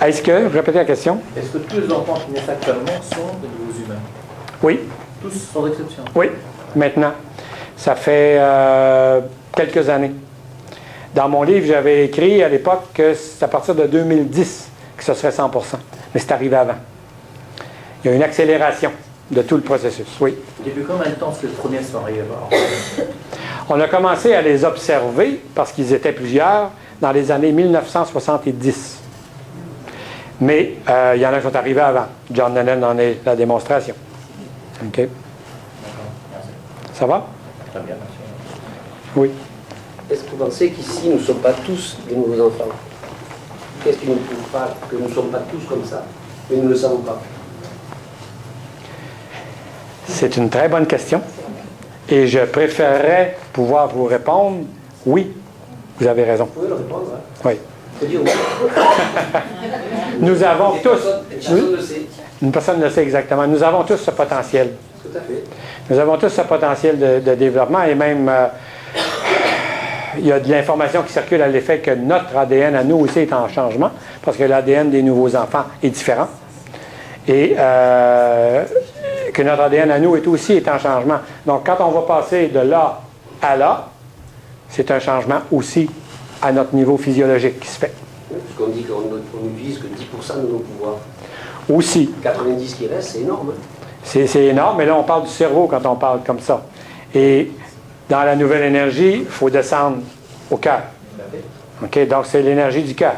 Est-ce que, répétez la question? Est-ce que tous les enfants qui naissent actuellement sont de nouveaux humains? Oui. Tous, sans exception? Oui, maintenant. Ça fait quelques années. Dans mon livre, j'avais écrit à l'époque que c'est à partir de 2010 que ce serait 100%. Mais c'est arrivé avant. Il y a une accélération de tout le processus, oui. Depuis combien de temps est-ce que les premiers sont arrivés? On a commencé à les observer, parce qu'ils étaient plusieurs, dans les années 1970. Mais il y en a qui sont arrivés avant. John Lennon en est la démonstration. OK? Ça va? Très bien, merci. Oui. Est-ce que vous pensez qu'ici, nous ne sommes pas tous des nouveaux enfants? Qu'est-ce qui nous prouve pas que nous ne sommes pas tous comme ça, mais nous ne le savons pas? C'est une très bonne question. Et je préférerais pouvoir vous répondre, oui, vous avez raison. Vous pouvez le répondre, hein? Oui. C'est dire oui. Nous avons tous... Personne ne sait. Une personne ne sait exactement. Nous avons tous ce potentiel. Tout à fait. Nous avons tous ce potentiel de développement et même... il y a de l'information qui circule à l'effet que notre ADN à nous aussi est en changement, parce que l'ADN des nouveaux enfants est différent. Et que notre ADN à nous est en changement. Donc, quand on va passer de là à là, c'est un changement aussi à notre niveau physiologique qui se fait. Oui, parce qu'on dit qu'on n'utilise que 10% de nos pouvoirs. Aussi. 90 qui restent, c'est énorme. Hein? C'est énorme, mais là, on parle du cerveau quand on parle comme ça. Et dans la nouvelle énergie, il faut descendre au cœur. OK? Donc, c'est l'énergie du cœur.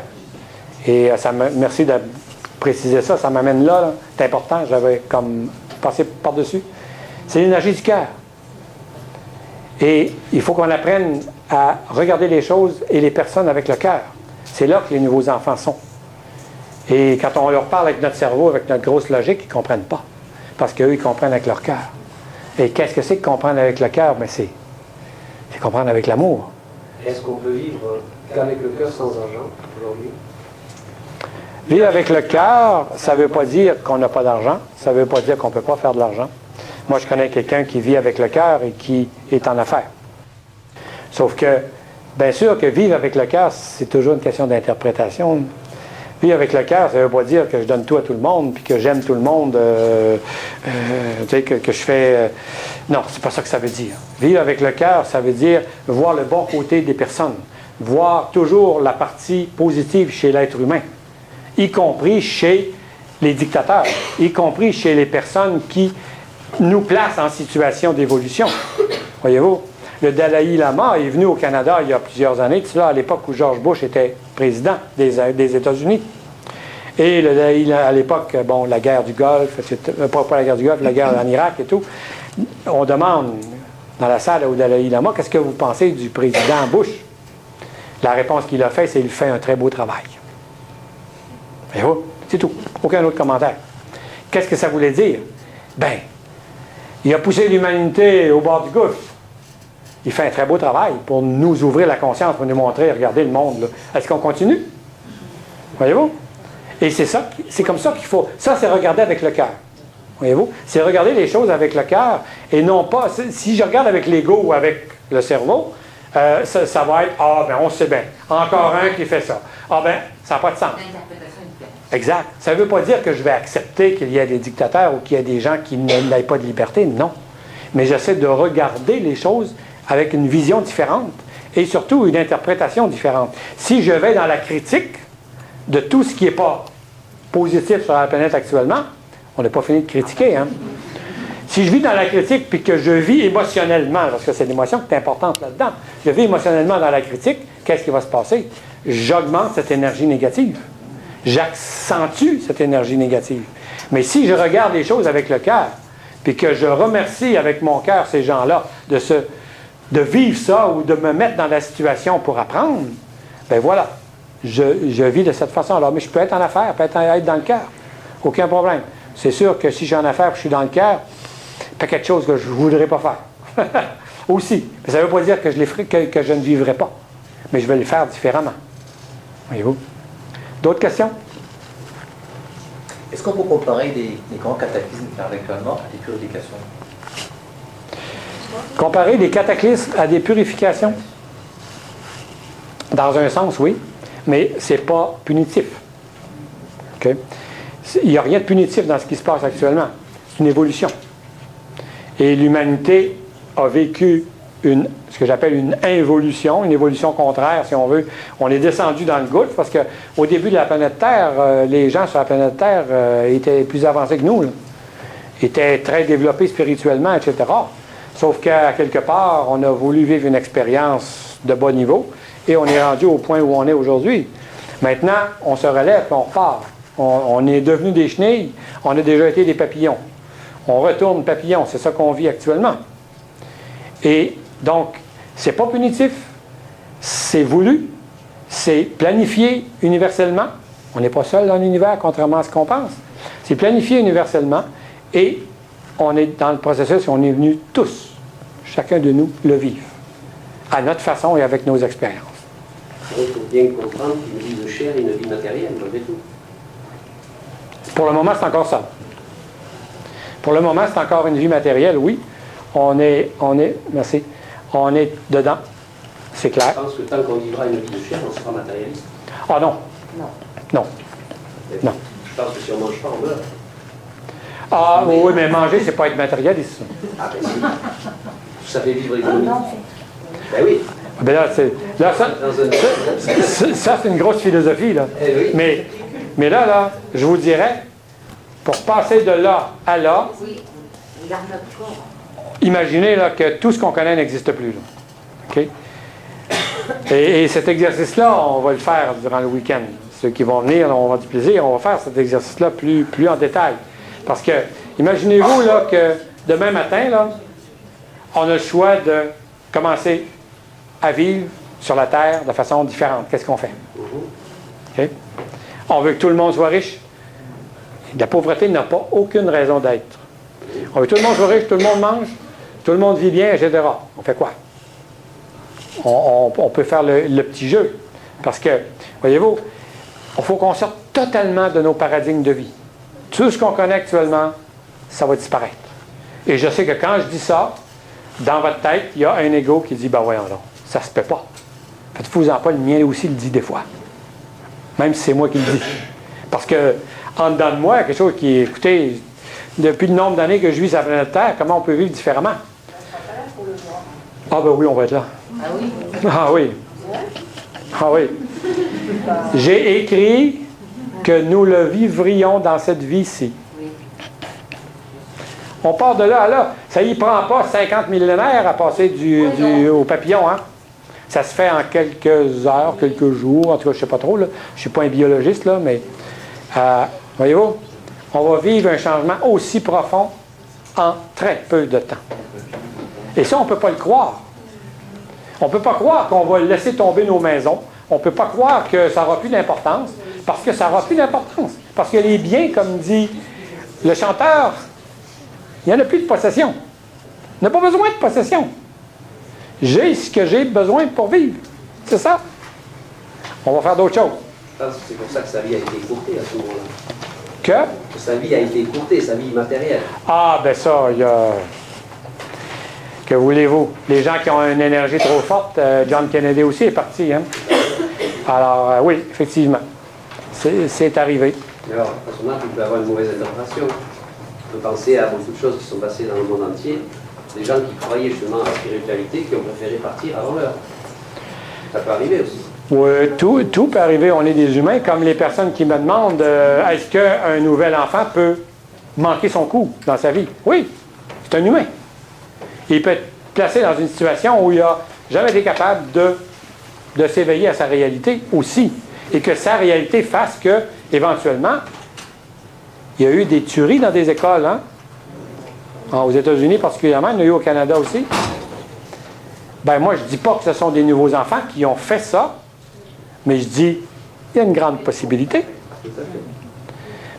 Et merci de préciser ça. Ça m'amène là. C'est important. J'avais comme passé par-dessus. C'est l'énergie du cœur. Et il faut qu'on apprenne à regarder les choses et les personnes avec le cœur. C'est là que les nouveaux enfants sont. Et quand on leur parle avec notre cerveau, avec notre grosse logique, ils ne comprennent pas. Parce qu'eux, ils comprennent avec leur cœur. Et qu'est-ce que c'est que comprendre avec le cœur? Ben c'est comprendre avec l'amour. Est-ce qu'on peut vivre qu'avec le cœur sans argent aujourd'hui? Vivre avec le cœur, ça ne veut pas dire qu'on n'a pas d'argent. Ça ne veut pas dire qu'on ne peut pas faire de l'argent. Moi, je connais quelqu'un qui vit avec le cœur et qui est en affaires. Sauf que, bien sûr que vivre avec le cœur, c'est toujours une question d'interprétation. Vivre avec le cœur, ça ne veut pas dire que je donne tout à tout le monde, puis que j'aime tout le monde, tu sais, que je fais... non, c'est pas ça que ça veut dire. Vivre avec le cœur, ça veut dire voir le bon côté des personnes, voir toujours la partie positive chez l'être humain, y compris chez les dictateurs, y compris chez les personnes qui nous placent en situation d'évolution. Voyez-vous? Le Dalai Lama est venu au Canada il y a plusieurs années, là, à l'époque où George Bush était président des États-Unis. Et le Dalai Lama, à l'époque, bon, la guerre du Golfe, pas la guerre du Golfe, la guerre en Irak et tout, on demande dans la salle au Dalai Lama, qu'est-ce que vous pensez du président Bush? La réponse qu'il a faite, c'est qu'il fait un très beau travail. Voyez-vous? C'est tout. Aucun autre commentaire. Qu'est-ce que ça voulait dire? Ben, il a poussé l'humanité au bord du gouffre. Il fait un très beau travail pour nous ouvrir la conscience, pour nous montrer, regardez le monde. Est-ce qu'on continue? Voyez-vous? Et c'est ça, c'est comme ça qu'il faut. Ça, c'est regarder avec le cœur. Voyez-vous? C'est regarder les choses avec le cœur et non pas. Si je regarde avec l'ego ou avec le cerveau, ça va être ah, ben on sait bien. Encore un qui fait ça. Ah, ben, ça n'a pas de sens. Exact. Ça ne veut pas dire que je vais accepter qu'il y ait des dictateurs ou qu'il y ait des gens qui n'aient pas de liberté. Non. Mais j'essaie de regarder les choses avec une vision différente et surtout une interprétation différente. Si je vais dans la critique de tout ce qui n'est pas positif sur la planète actuellement, on n'a pas fini de critiquer, hein? Si je vis dans la critique puis que je vis émotionnellement, parce que c'est l'émotion qui est importante là-dedans, je vis émotionnellement dans la critique, qu'est-ce qui va se passer? J'augmente cette énergie négative. J'accentue cette énergie négative. Mais si je regarde les choses avec le cœur, puis que je remercie avec mon cœur ces gens-là de vivre ça ou de me mettre dans la situation pour apprendre, ben voilà, je vis de cette façon-là. Mais je peux être en affaires, peut être dans le cœur. Aucun problème. C'est sûr que si je suis en affaires et je suis dans le cœur, il y a quelque chose que je ne voudrais pas faire. Aussi. Mais ça ne veut pas dire que je ne vivrai pas. Mais je vais le faire différemment. Voyez-vous? D'autres questions? Est-ce qu'on peut comparer des grands cataclysmes actuellement à des purifications? Comparer des cataclysmes à des purifications? Dans un sens, oui. Mais ce n'est pas punitif. OK? Il n'y a rien de punitif dans ce qui se passe actuellement. C'est une évolution. Et l'humanité a vécu ce que j'appelle une involution, une évolution contraire, si on veut. On est descendu dans le gouffre parce qu'au début de la planète Terre, les gens sur la planète Terre étaient plus avancés que nous, là. Étaient très développés spirituellement, etc. Sauf qu'à quelque part, on a voulu vivre une expérience de bas niveau et on est rendu au point où on est aujourd'hui. Maintenant, on se relève et on repart. On est devenu des chenilles, on a déjà été des papillons. On retourne papillon, c'est ça qu'on vit actuellement. Et donc, c'est pas punitif, c'est voulu, c'est planifié universellement. On n'est pas seul dans l'univers, contrairement à ce qu'on pense. C'est planifié universellement et on est dans le processus, on est venus tous, chacun de nous, le vivre, à notre façon et avec nos expériences. Il faut bien comprendre qu'une vie de chair et une vie matérielle, malgré tout. Pour le moment, c'est encore ça. Pour le moment, c'est encore une vie matérielle, oui. Merci, on est dedans, c'est clair. Je pense que tant qu'on vivra une vie de chair, on sera matérialiste. Ah non. Non. Non. Non. Je pense que si on ne mange pas, on meurt. Ah oui, mais manger, c'est pas être matérialiste. Ah ben si. Vous savez vivre économiquement. Ben oui. Ben là, ça, c'est une grosse philosophie, là. Eh oui. Mais là, je vous dirais, pour passer de là à là, Oui, on garde notre corps. imaginez là, que tout ce qu'on connaît n'existe plus. Là. OK? Et cet exercice-là, on va le faire durant le week-end. Ceux qui vont venir, là, on va avoir du plaisir, on va faire cet exercice-là plus en détail. Parce que, imaginez-vous là, que demain matin, là, on a le choix de commencer à vivre sur la Terre de façon différente. Qu'est-ce qu'on fait? OK? On veut que tout le monde soit riche. La pauvreté n'a pas aucune raison d'être. On veut que tout le monde soit riche, tout le monde mange, tout le monde vit bien, etc. On fait quoi? On peut faire le petit jeu. Parce que, voyez-vous, il faut qu'on sorte totalement de nos paradigmes de vie. Tout ce qu'on connaît actuellement, ça va disparaître. Et je sais que quand je dis ça, dans votre tête, il y a un ego qui dit, ben voyons donc, ça se peut pas. Faites-vous-en pas, le mien aussi le dit des fois. Même si c'est moi qui le dis. Parce que, en dedans de moi, quelque chose qui, écoutez, depuis le nombre d'années que je vis sur la planète Terre, comment on peut vivre différemment? Ah ben oui, on va être là. Ah oui? Ah oui. Ah oui. J'ai écrit que nous le vivrions dans cette vie-ci. On part de là à là. Ça y prend pas 50 millénaires à passer au papillon, hein? Ça se fait en quelques heures, quelques jours, en tout cas, je ne sais pas trop, là. Je ne suis pas un biologiste, là, mais voyez-vous, on va vivre un changement aussi profond en très peu de temps. Et ça, on ne peut pas le croire. On ne peut pas croire qu'on va laisser tomber nos maisons. On ne peut pas croire que ça n'aura plus d'importance, parce que ça n'aura plus d'importance. Parce que les biens, comme dit le chanteur, il n'y en a plus de possession. On n'a pas besoin de possession. J'ai ce que j'ai besoin pour vivre. C'est ça. On va faire d'autres choses. Je pense que c'est pour ça que sa vie a été écourtée à ce moment-là. Que Sa vie a été écourtée, sa vie matérielle. Ah, ben ça, il y a... Que voulez-vous? Les gens qui ont une énergie trop forte, John Kennedy aussi est parti, hein? Alors, oui, effectivement. C'est arrivé. Alors, à ce moment-là, tu peux avoir une mauvaise interprétation. On peut penser à beaucoup de choses qui sont passées dans le monde entier. Des gens qui croyaient justement à la spiritualité, qui ont préféré partir avant l'heure. Ça peut arriver aussi. Oui, tout peut arriver. On est des humains, comme les personnes qui me demandent est-ce qu'un nouvel enfant peut manquer son coup dans sa vie? Oui, c'est un humain. Il peut être placé dans une situation où il n'a jamais été capable de s'éveiller à sa réalité aussi. Et que sa réalité fasse que, éventuellement, il y a eu des tueries dans des écoles, hein? Aux États-Unis particulièrement, il y en a eu au Canada aussi. Ben moi, je ne dis pas que ce sont des nouveaux enfants qui ont fait ça, mais je dis, il y a une grande possibilité.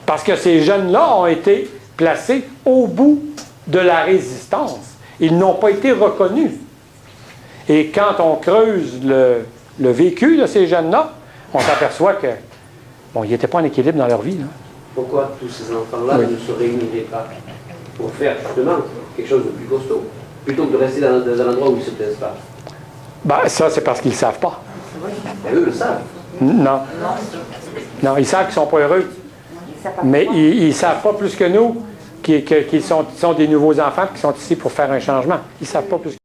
Parce que ces jeunes-là ont été placés au bout de la résistance. Ils n'ont pas été reconnus. Et quand on creuse le vécu de ces jeunes-là, on s'aperçoit que, bon, ils n'étaient pas en équilibre dans leur vie. Là. Pourquoi tous ces enfants-là ne se réuniraient pas pour faire justement quelque chose de plus costaud, plutôt que de rester dans un endroit où ils ne se plaisent pas? Ben, ça, c'est parce qu'ils ne le savent pas. Et eux le savent. Non. Non, ils savent qu'ils ne sont pas heureux. savent pas Mais pourquoi. ils ne savent pas plus que nous qu'ils sont des nouveaux enfants qui sont ici pour faire un changement. Ils ne savent pas plus que